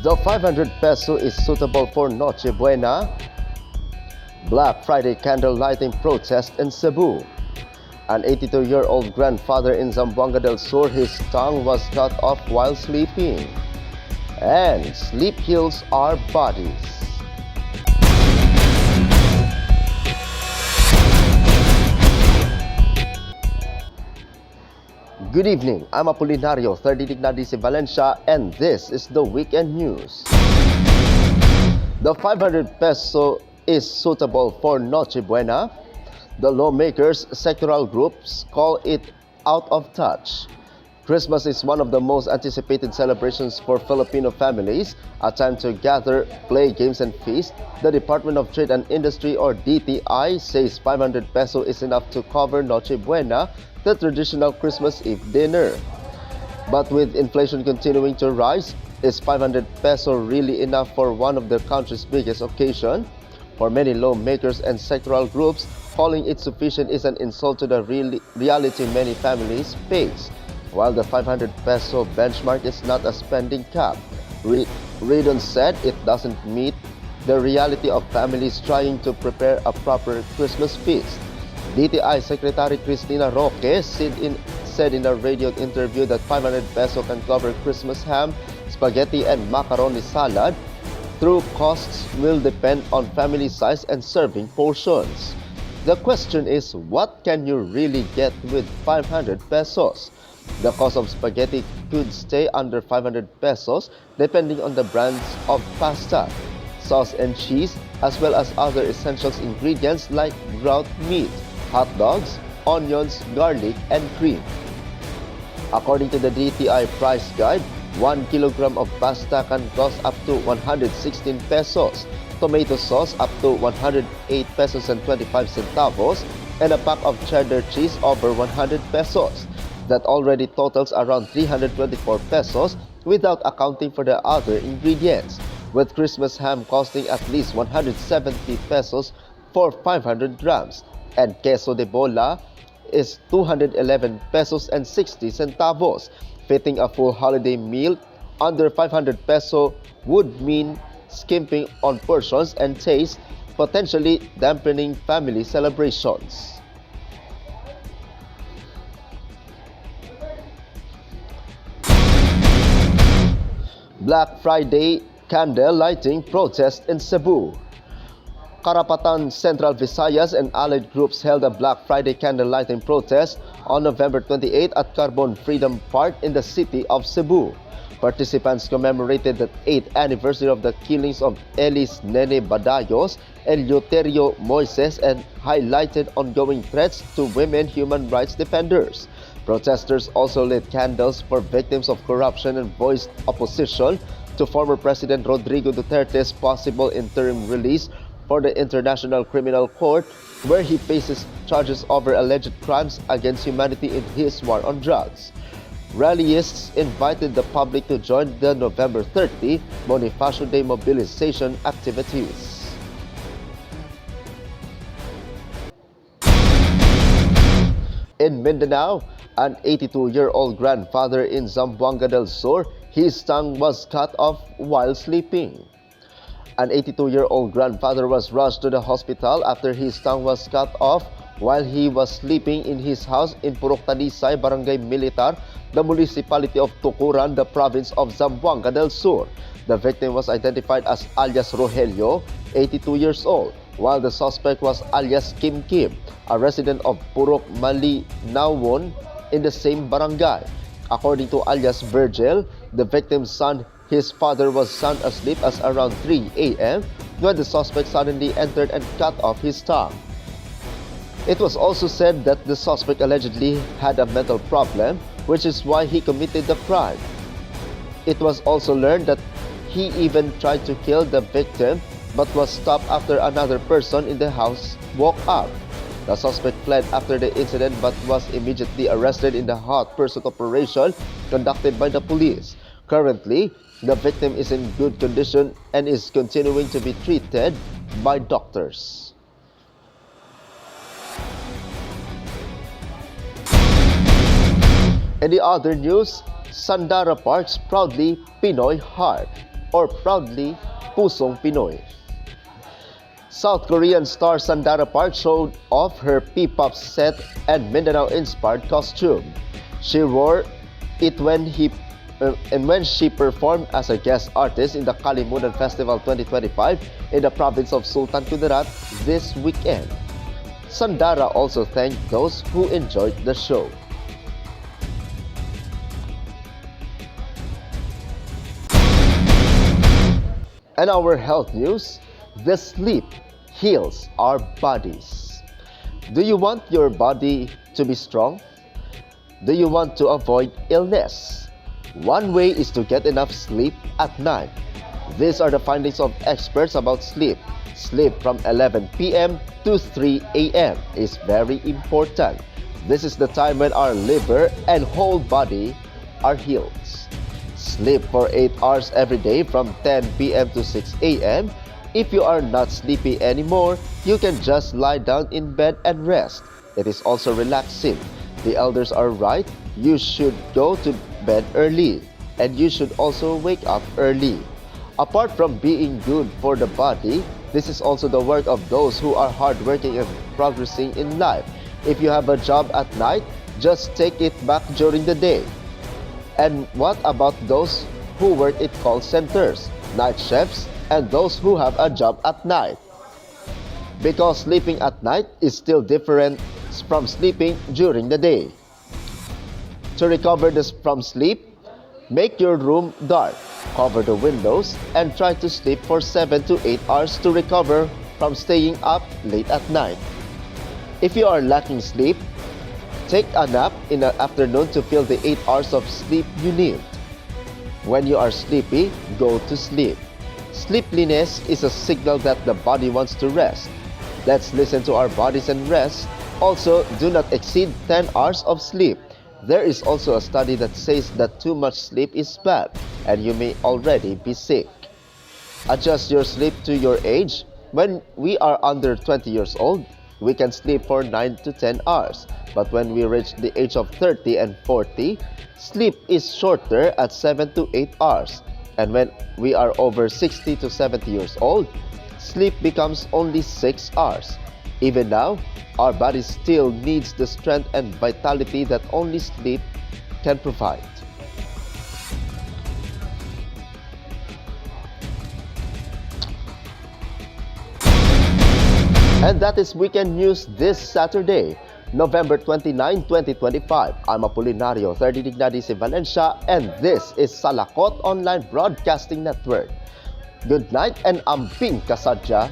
The 500 peso is suitable for Noche Buena. Black Friday candle lighting protest in Cebu. An 82-year-old grandfather in Zamboanga del Sur, his tongue was cut off while sleeping. And sleep heals our bodies. Good evening, I'm Apolinario, 30 Dignadis Valencia, and this is the weekend news. The 500 peso is suitable for Noche Buena. The lawmakers' sectoral groups call it out of touch. Christmas is one of the most anticipated celebrations for Filipino families, a time to gather, play games and feast. The Department of Trade and Industry, or DTI, says 500 peso is enough to cover Noche Buena, the traditional Christmas Eve dinner. But with inflation continuing to rise, is 500 peso really enough for one of the country's biggest occasions? For many lawmakers and sectoral groups, calling it sufficient is an insult to the reality many families face. While the 500 peso benchmark is not a spending cap, Redon said it doesn't meet the reality of families trying to prepare a proper Christmas feast. DTI Secretary Cristina Roque said in a radio interview that 500 peso can cover Christmas ham, spaghetti and macaroni salad. True costs will depend on family size and serving portions. The question is, what can you really get with 500 pesos? The cost of spaghetti could stay under 500 pesos depending on the brands of pasta, sauce and cheese, as well as other essential ingredients like ground meat, hot dogs, onions, garlic, and cream. According to the DTI price guide, 1 kilogram of pasta can cost up to 116 pesos, tomato sauce up to 108 pesos and 25 centavos, and a pack of cheddar cheese over 100 pesos. That already totals around 324 pesos without accounting for the other ingredients, with Christmas ham costing at least 170 pesos for 500 grams, and queso de bola is 211 pesos and 60 centavos. Fitting a full holiday meal under 500 peso would mean skimping on portions and taste, potentially dampening family celebrations. Black Friday candle lighting protest in Cebu. Karapatan Central Visayas and allied groups held a Black Friday candle lighting protest on November 28 at Carbon Freedom Park in the city of Cebu. Participants commemorated the 8th anniversary of the killings of Elis Nene Badayos and Eleuterio Moises and highlighted ongoing threats to women human rights defenders. Protesters also lit candles for victims of corruption and voiced opposition to former President Rodrigo Duterte's possible interim release for the International Criminal Court, where he faces charges over alleged crimes against humanity in his war on drugs. Rallyists invited the public to join the November 30 Bonifacio Day mobilization activities. In Mindanao, an 82-year-old grandfather in Zamboanga del Sur, his tongue was cut off while sleeping. An 82-year-old grandfather was rushed to the hospital after his tongue was cut off while he was sleeping in his house in Purok Talisay, Barangay Militar, the municipality of Tucuran, the province of Zamboanga del Sur. The victim was identified as alias Rogelio, 82 years old, while the suspect was alias Kim Kim, a resident of Purok Malinawon in the same barangay. According to alias Virgil, the victim's son, his father was sound asleep as around 3 a.m. when the suspect suddenly entered and cut off his tongue. It was also said that the suspect allegedly had a mental problem, which is why he committed the crime. It was also learned that he even tried to kill the victim but was stopped after another person in the house woke up. The suspect fled after the incident but was immediately arrested in the hot pursuit operation conducted by the police. Currently, the victim is in good condition and is continuing to be treated by doctors. In the other news, Sandara Parks proudly Pinoy Heart. or proudly Pusong Pinoy. South Korean star Sandara Park showed off her P-pop set and Mindanao-inspired costume. She wore it when she performed as a guest artist in the Kalimutan Festival 2025 in the province of Sultan Kudarat this weekend. Sandara also thanked those who enjoyed the show. And our health news, the sleep heals our bodies. Do you want your body to be strong? Do you want to avoid illness? One way is to get enough sleep at night. These are the findings of experts about sleep. Sleep from 11 p.m. to 3 a.m. is very important. This is the time when our liver and whole body are healed. Sleep for 8 hours every day from 10 p.m. to 6 a.m. If you are not sleepy anymore, you can just lie down in bed and rest. It is also relaxing. The elders are right. You should go to bed early, and you should also wake up early. Apart from being good for the body, this is also the work of those who are hardworking and progressing in life. If you have a job at night, just take it back during the day. And what about those who work at call centers, night chefs, and those who have a job at night? Because sleeping at night is still different from sleeping during the day. To recover from sleep, make your room dark, cover the windows, and try to sleep for 7 to 8 hours to recover from staying up late at night. If you are lacking sleep, take a nap in the afternoon to fill the 8 hours of sleep you need. When you are sleepy, go to sleep. Sleepiness is a signal that the body wants to rest. Let's listen to our bodies and rest. Also, do not exceed 10 hours of sleep. There is also a study that says that too much sleep is bad and you may already be sick. Adjust your sleep to your age. When we are under 20 years old, we can sleep for 9 to 10 hours. But when we reach the age of 30 and 40, sleep is shorter at 7 to 8 hours. And when we are over 60 to 70 years old, sleep becomes only 6 hours. Even now, our body still needs the strength and vitality that only sleep can provide. And that is Weekend News this Saturday, November 29, 2025. I'm Apolinario, 30 Dignidad si Valencia, and this is Salakot Online Broadcasting Network. Good night and amping kasadya